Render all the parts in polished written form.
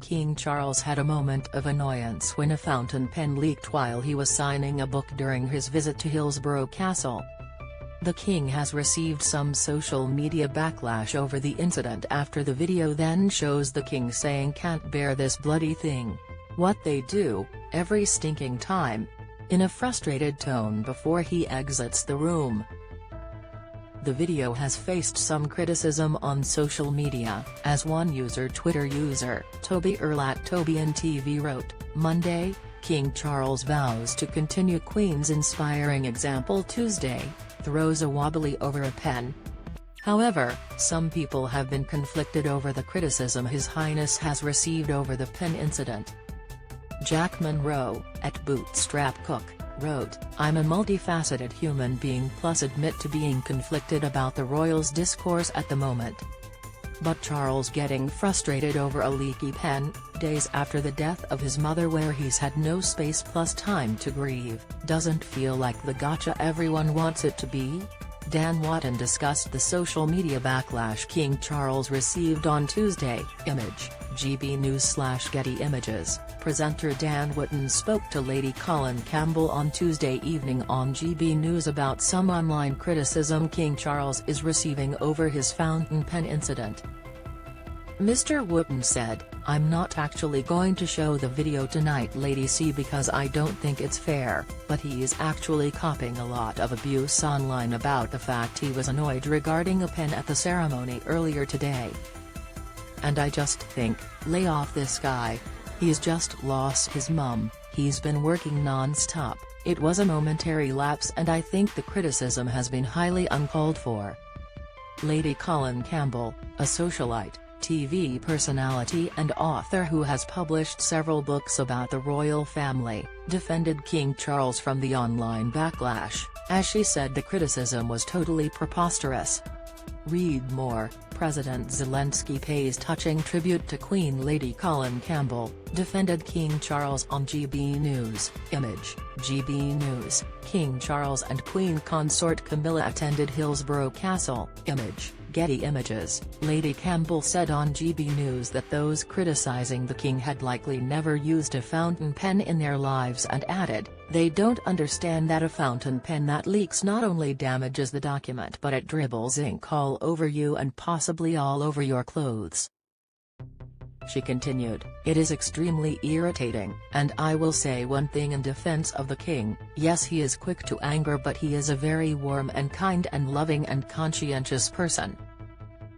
King Charles had a moment of annoyance when a fountain pen leaked while he was signing a book during his visit to Hillsborough Castle. The king has received some social media backlash over the incident after the video then shows the king saying "can't bear this bloody thing. What they do, every stinking time," in a frustrated tone before he exits the room. The video has faced some criticism on social media, as one user Twitter user, Toby @TobyNTV wrote, Monday, King Charles vows to continue Queen's inspiring example. Tuesday, throws a wobbly over a pen. However, some people have been conflicted over the criticism His Highness has received over the pen incident. Jack Monroe, @BootstrapCook, wrote, "I'm a multifaceted human being plus admit to being conflicted about the royals' discourse at the moment. But Charles getting frustrated over a leaky pen, days after the death of his mother where he's had no space plus time to grieve, doesn't feel like the gotcha everyone wants it to be?" Dan Watton discussed the social media backlash King Charles received on Tuesday. Image, GB News/Getty Images. Presenter Dan Watton spoke to Lady Colin Campbell on Tuesday evening on GB News about some online criticism King Charles is receiving over his fountain pen incident. Mr. Watton said, "I'm not actually going to show the video tonight, Lady C, because I don't think it's fair, but he is actually copying a lot of abuse online about the fact he was annoyed regarding a pen at the ceremony earlier today. And I just think, lay off this guy. He's just lost his mum, he's been working non-stop, it was a momentary lapse and I think the criticism has been highly uncalled for." Lady Colin Campbell, a socialite, TV personality and author who has published several books about the royal family, defended King Charles from the online backlash, as she said the criticism was totally preposterous. Read more. President Zelensky pays touching tribute to Queen. Lady Colin Campbell, defended King Charles on GB News. Image, GB News. King Charles and Queen Consort Camilla attended Hillsborough Castle. Image, Getty Images. Lady Campbell said on GB News that those criticizing the king had likely never used a fountain pen in their lives and added, "They don't understand that a fountain pen that leaks not only damages the document but it dribbles ink all over you and possibly all over your clothes." She continued, "It is extremely irritating, and I will say one thing in defense of the king, yes, he is quick to anger but he is a very warm and kind and loving and conscientious person.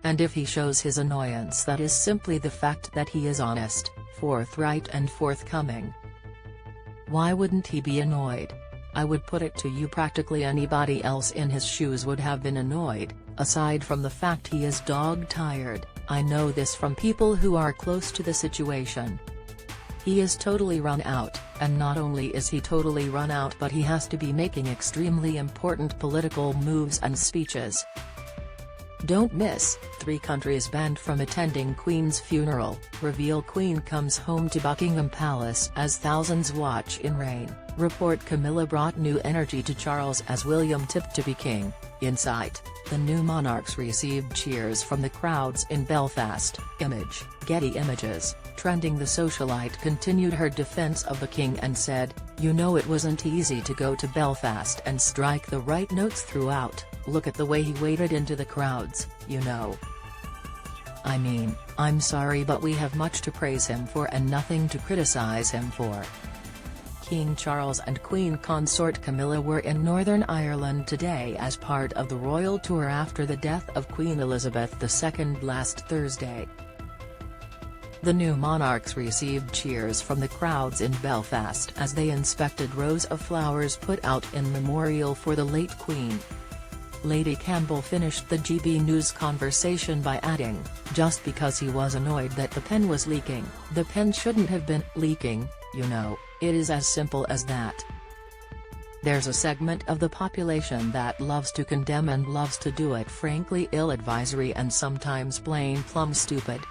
And if he shows his annoyance, that is simply the fact that he is honest, forthright and forthcoming. Why wouldn't he be annoyed? I would put it to you, practically anybody else in his shoes would have been annoyed, aside from the fact he is dog-tired. I know this from people who are close to the situation. He is totally run out, and not only is he totally run out but he has to be making extremely important political moves and speeches. Don't miss, 3 countries banned from attending Queen's funeral, reveal Queen comes home to Buckingham Palace as thousands watch in rain, report Camilla brought new energy to Charles as William tipped to be king. Insight, the new monarchs received cheers from the crowds in Belfast. Image, Getty Images. Trending, the socialite continued her defense of the king and said, "You know it wasn't easy to go to Belfast and strike the right notes throughout, look at the way he waded into the crowds, you know. I mean, I'm sorry but we have much to praise him for and nothing to criticize him for." King Charles and Queen Consort Camilla were in Northern Ireland today as part of the royal tour after the death of Queen Elizabeth II last Thursday. The new monarchs received cheers from the crowds in Belfast as they inspected rows of flowers put out in memorial for the late Queen. Lady Campbell finished the GB News conversation by adding, "Just because he was annoyed that the pen was leaking, the pen shouldn't have been leaking, you know, it is as simple as that. There's a segment of the population that loves to condemn and loves to do it frankly ill-advisory and sometimes plain plumb stupid.